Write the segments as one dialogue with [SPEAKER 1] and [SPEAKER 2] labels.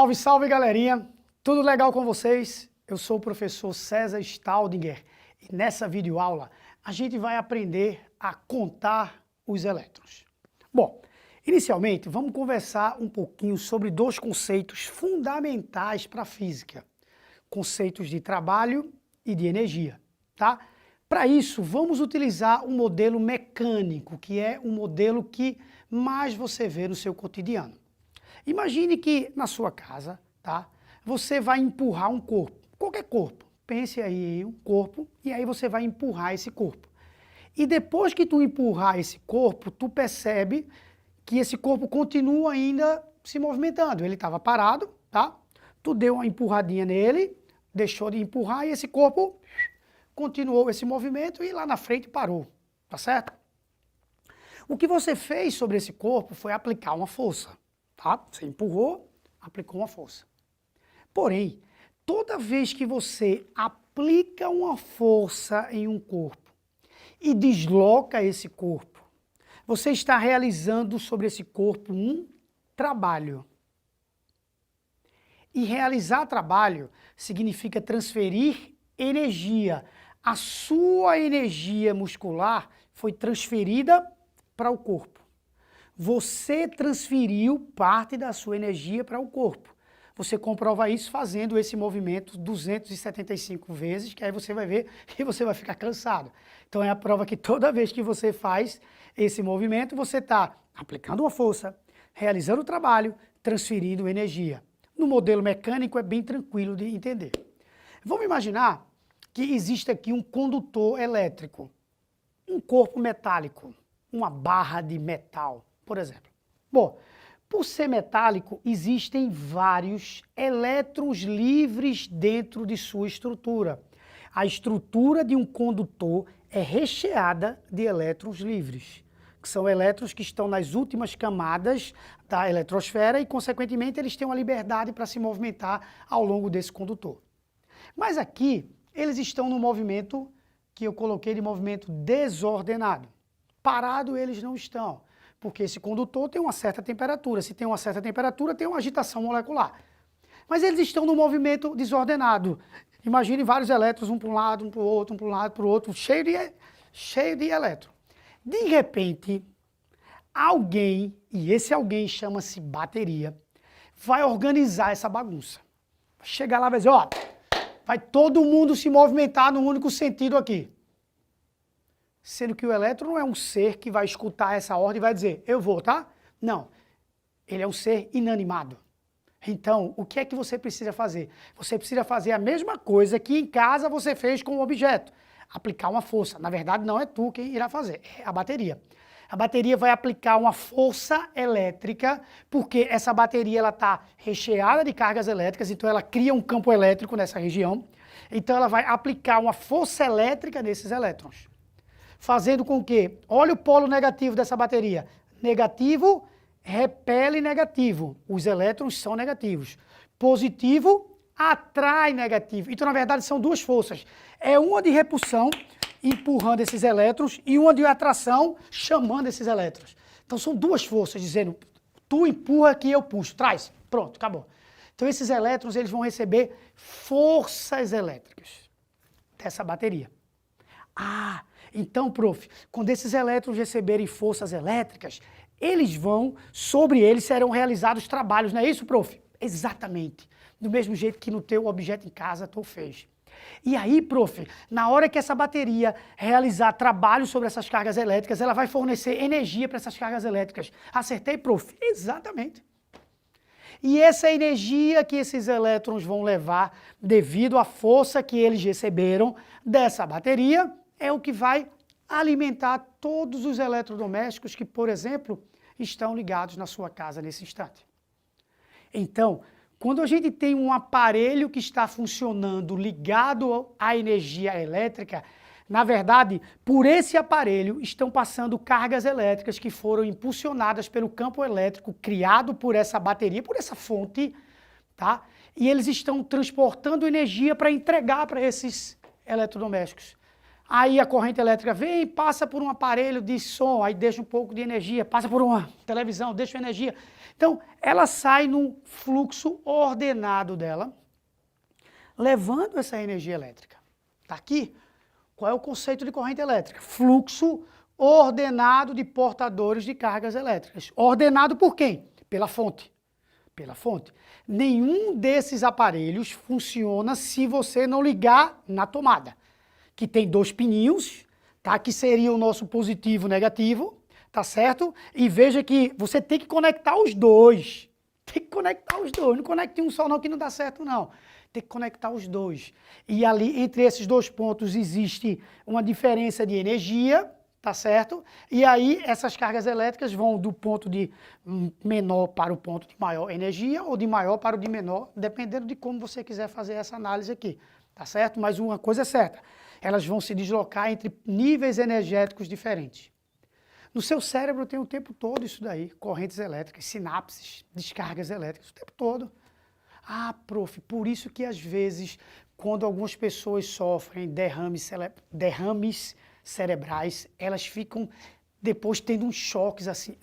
[SPEAKER 1] Salve, salve, galerinha! Tudo legal com vocês? Eu sou o professor César Staudinger e nessa videoaula a gente vai aprender a contar os elétrons. Bom, inicialmente vamos conversar um pouquinho sobre dois conceitos fundamentais para a física. Conceitos de trabalho e de energia, tá? Para isso, vamos utilizar um modelo mecânico, que é um modelo que mais você vê no seu cotidiano. Imagine que na sua casa, tá? Você vai empurrar um corpo, qualquer corpo. Pense aí em um corpo e aí você vai empurrar esse corpo. E depois que tu empurrar esse corpo, tu percebe que esse corpo continua ainda se movimentando. Ele estava parado, tá? Tu deu uma empurradinha nele, deixou de empurrar e esse corpo continuou esse movimento e lá na frente parou, tá certo? O que você fez sobre esse corpo foi aplicar uma força, tá? Você empurrou, aplicou uma força. Porém, toda vez que você aplica uma força em um corpo e desloca esse corpo, você está realizando sobre esse corpo um trabalho. E realizar trabalho significa transferir energia. A sua energia muscular foi transferida para o corpo. Você transferiu parte da sua energia para o corpo. Você comprova isso fazendo esse movimento 275 vezes, que aí você vai ver e você vai ficar cansado. Então é a prova que toda vez que você faz esse movimento, você está aplicando uma força, realizando o trabalho, transferindo energia. No modelo mecânico é bem tranquilo de entender. Vamos imaginar que existe aqui um condutor elétrico, um corpo metálico, uma barra de metal, por exemplo. Bom, por ser metálico, existem vários elétrons livres dentro de sua estrutura. A estrutura de um condutor é recheada de elétrons livres, que são elétrons que estão nas últimas camadas da eletrosfera e, consequentemente, eles têm uma liberdade para se movimentar ao longo desse condutor. Mas aqui, eles estão no movimento que eu coloquei de movimento desordenado. Parado eles não estão, porque esse condutor tem uma certa temperatura. Se tem uma certa temperatura, tem uma agitação molecular. Mas eles estão no movimento desordenado. Imagine vários elétrons, um para um lado, um para o outro, um para um lado, para o outro, cheio de elétrons. De repente, alguém, e esse alguém chama-se bateria, vai organizar essa bagunça. Vai chegar lá e vai dizer, ó, vai todo mundo se movimentar num único sentido aqui. Sendo que o elétron não é um ser que vai escutar essa ordem e vai dizer, eu vou, tá? Não. Ele é um ser inanimado. Então, o que é que você precisa fazer? Você precisa fazer a mesma coisa que em casa você fez com o objeto. Aplicar uma força. Na verdade, não é tu quem irá fazer, é a bateria. A bateria vai aplicar uma força elétrica, porque essa bateria está recheada de cargas elétricas, então ela cria um campo elétrico nessa região. Então ela vai aplicar uma força elétrica nesses elétrons. Fazendo com que, olha o polo negativo dessa bateria, negativo repele negativo, os elétrons são negativos. Positivo atrai negativo. Então, na verdade, são duas forças. É uma de repulsão, empurrando esses elétrons, e uma de atração, chamando esses elétrons. Então, são duas forças, dizendo, tu empurra que eu puxo, traz, pronto, acabou. Então, esses elétrons eles vão receber forças elétricas dessa bateria. Ah, então, prof, quando esses elétrons receberem forças elétricas, sobre eles serão realizados trabalhos, não é isso, prof? Exatamente. Do mesmo jeito que no teu objeto em casa tu fez. E aí, prof, na hora que essa bateria realizar trabalho sobre essas cargas elétricas, ela vai fornecer energia para essas cargas elétricas. Acertei, prof? Exatamente. E essa energia que esses elétrons vão levar, devido à força que eles receberam dessa bateria, é o que vai alimentar todos os eletrodomésticos que, por exemplo, estão ligados na sua casa nesse instante. Então, quando a gente tem um aparelho que está funcionando ligado à energia elétrica, na verdade, por esse aparelho estão passando cargas elétricas que foram impulsionadas pelo campo elétrico criado por essa bateria, por essa fonte, tá? E eles estão transportando energia para entregar para esses eletrodomésticos. Aí a corrente elétrica vem, passa por um aparelho de som, aí deixa um pouco de energia, passa por uma televisão, deixa energia. Então, ela sai num fluxo ordenado dela, levando essa energia elétrica. Está aqui? Qual é o conceito de corrente elétrica? Fluxo ordenado de portadores de cargas elétricas. Ordenado por quem? Pela fonte. Pela fonte. Nenhum desses aparelhos funciona se você não ligar na tomada, que tem 2 pininhos, tá? Que seria o nosso positivo e negativo, tá certo? E veja que você tem que conectar os dois. Tem que conectar os dois. Não conecte um só não, que não dá certo não. Tem que conectar os dois. E ali, entre esses 2 pontos, existe uma diferença de energia, tá certo? E aí, essas cargas elétricas vão do ponto de menor para o ponto de maior energia, ou de maior para o de menor, dependendo de como você quiser fazer essa análise aqui, tá certo? Mas uma coisa é certa, elas vão se deslocar entre níveis energéticos diferentes. No seu cérebro tem o tempo todo isso daí, correntes elétricas, sinapses, descargas elétricas, o tempo todo. Ah, prof, por isso que às vezes, quando algumas pessoas sofrem derrames cerebrais, elas ficam depois tendo uns choques assim.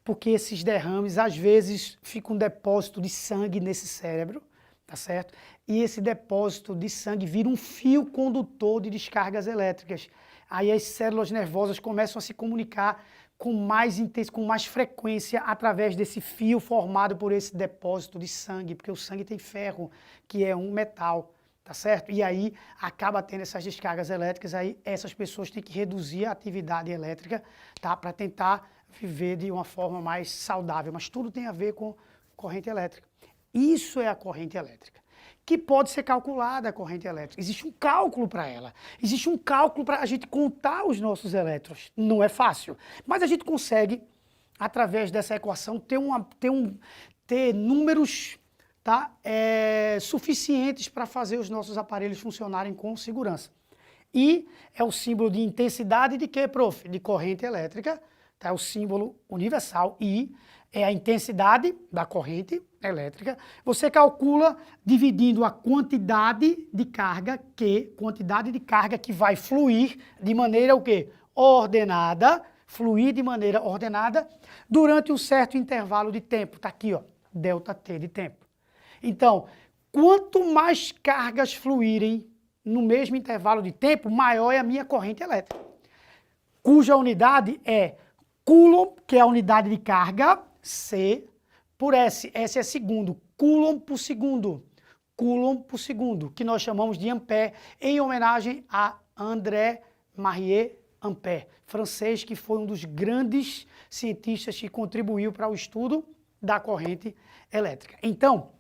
[SPEAKER 1] Porque esses derrames às vezes fica um depósito de sangue nesse cérebro, tá certo? E esse depósito de sangue vira um fio condutor de descargas elétricas. Aí as células nervosas começam a se comunicar com mais frequência através desse fio formado por esse depósito de sangue, porque o sangue tem ferro, que é um metal, tá certo? E aí acaba tendo essas descargas elétricas, aí essas pessoas têm que reduzir a atividade elétrica, tá? Para tentar viver de uma forma mais saudável, mas tudo tem a ver com corrente elétrica. Isso é a corrente elétrica, que pode ser calculada a corrente elétrica. Existe um cálculo para ela. Existe um cálculo para a gente contar os nossos elétrons. Não é fácil, mas a gente consegue, através dessa equação, ter números, tá, suficientes para fazer os nossos aparelhos funcionarem com segurança. I é o símbolo de intensidade de quê, prof? De corrente elétrica. Tá? É o símbolo universal. I é a intensidade da corrente elétrica. Você calcula dividindo a quantidade de carga que vai fluir de maneira o quê? Ordenada, fluir de maneira ordenada durante um certo intervalo de tempo. Está aqui, ó, ΔT de tempo. Então, quanto mais cargas fluírem no mesmo intervalo de tempo, maior é a minha corrente elétrica, cuja unidade é Coulomb, que é a unidade de carga, C por S. S é segundo, Coulomb por segundo. Coulomb por segundo, que nós chamamos de Ampère, em homenagem a André-Marie Ampère, francês, que foi um dos grandes cientistas que contribuiu para o estudo da corrente elétrica. Então,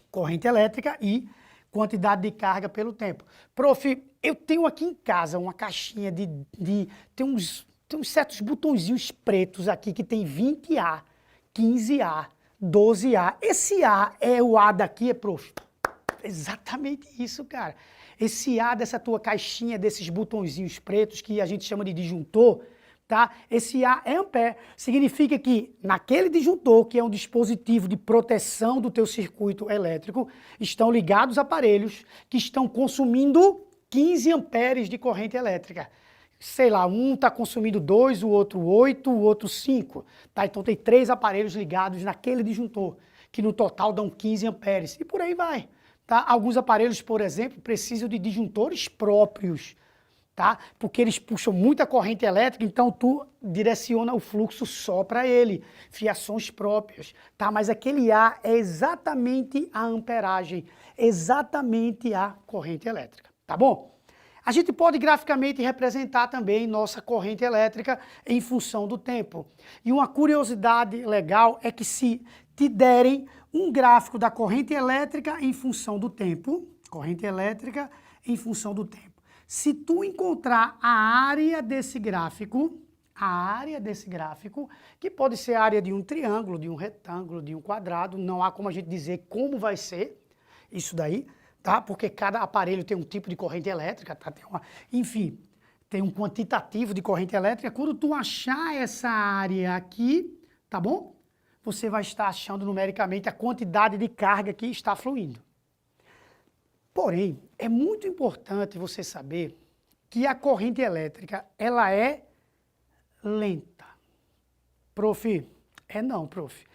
[SPEAKER 1] corrente elétrica e quantidade de carga pelo tempo. Prof, eu tenho aqui em casa uma caixinha tem uns certos botõezinhos pretos aqui que tem 20A, 15A, 12A. Esse A é o A daqui, prof? Exatamente isso, cara. Esse A dessa tua caixinha, desses botõezinhos pretos que a gente chama de disjuntor, tá? Esse A é ampere. Significa que naquele disjuntor, que é um dispositivo de proteção do teu circuito elétrico, estão ligados aparelhos que estão consumindo 15 amperes de corrente elétrica. Sei lá, um está consumindo 2, o outro 8, o outro 5. Tá? Então tem 3 aparelhos ligados naquele disjuntor, que no total dão 15 amperes. E por aí vai. Tá? Alguns aparelhos, por exemplo, precisam de disjuntores próprios, tá? Porque eles puxam muita corrente elétrica, então tu direciona o fluxo só para ele, fiações próprias, tá? Mas aquele A é exatamente a amperagem, exatamente a corrente elétrica, tá bom? A gente pode graficamente representar também nossa corrente elétrica em função do tempo. E uma curiosidade legal é que se te derem um gráfico da corrente elétrica em função do tempo, corrente elétrica em função do tempo, se tu encontrar a área desse gráfico, que pode ser a área de um triângulo, de um retângulo, de um quadrado, não há como a gente dizer como vai ser isso daí, tá? Porque cada aparelho tem um tipo de corrente elétrica, tá? Enfim, tem um quantitativo de corrente elétrica. Quando tu achar essa área aqui, tá bom? Você vai estar achando numericamente a quantidade de carga que está fluindo. Porém, é muito importante você saber que a corrente elétrica, ela é lenta. Prof, não, prof.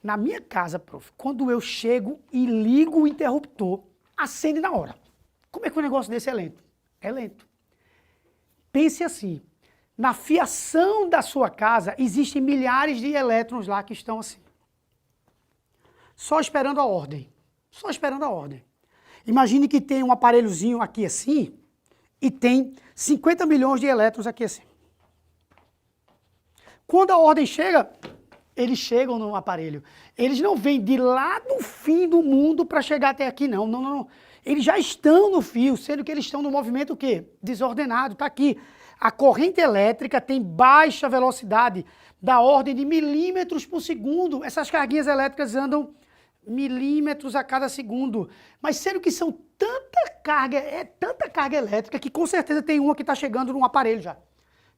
[SPEAKER 1] Na minha casa, prof, quando eu chego e ligo o interruptor, acende na hora. Como é que um negócio desse é lento? É lento. Pense assim, na fiação da sua casa existem milhares de elétrons lá que estão assim. Só esperando a ordem. Só esperando a ordem. Imagine que tem um aparelhozinho aqui assim e tem 50 milhões de elétrons aqui assim. Quando a ordem chega, eles chegam no aparelho. Eles não vêm de lá do fim do mundo para chegar até aqui, não. Não, não, não. Eles já estão no fio, sendo que eles estão no movimento o quê? Desordenado. Está aqui. A corrente elétrica tem baixa velocidade, da ordem de milímetros por segundo. Essas carguinhas elétricas andam milímetros a cada segundo. Mas sendo que são tanta carga elétrica que com certeza tem uma que está chegando num aparelho já.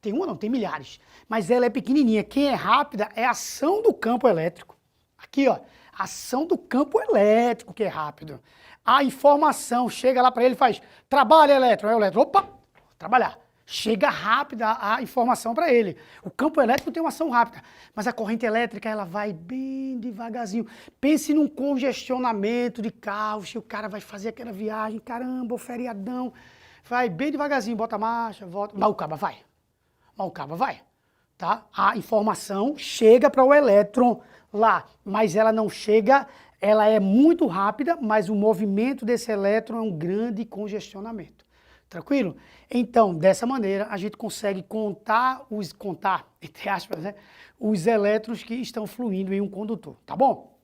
[SPEAKER 1] Tem uma não, tem milhares. Mas ela é pequenininha. Quem é rápida é a ação do campo elétrico. Aqui, ó, a ação do campo elétrico que é rápido. A informação chega lá para ele e faz, trabalha elétron. Aí o elétron, opa, trabalhar. Chega rápida a informação para ele. O campo elétrico tem uma ação rápida, mas a corrente elétrica ela vai bem devagarzinho. Pense num congestionamento de carros, que o cara vai fazer aquela viagem, caramba, o feriadão, vai bem devagarzinho, bota a marcha, volta, mas o cabo vai. Mas o cabo vai, tá? A informação chega para o elétron lá, mas ela não chega, ela é muito rápida, mas o movimento desse elétron é um grande congestionamento. Tranquilo? Então, dessa maneira, a gente consegue contar, entre aspas, né, os elétrons que estão fluindo em um condutor, tá bom?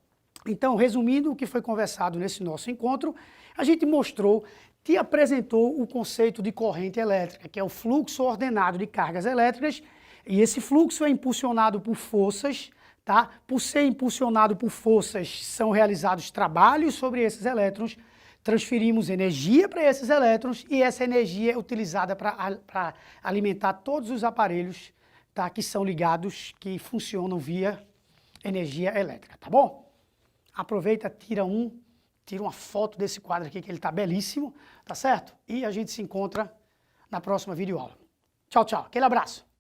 [SPEAKER 1] Então, resumindo o que foi conversado nesse nosso encontro, a gente mostrou, te apresentou o conceito de corrente elétrica, que é o fluxo ordenado de cargas elétricas, e esse fluxo é impulsionado por forças, tá? Por ser impulsionado por forças, são realizados trabalhos sobre esses elétrons, transferimos energia para esses elétrons e essa energia é utilizada para alimentar todos os aparelhos, tá, que são ligados, que funcionam via energia elétrica, tá bom? Aproveita, tira uma foto desse quadro aqui que ele está belíssimo, tá certo? E a gente se encontra na próxima videoaula. Tchau, tchau. Aquele abraço.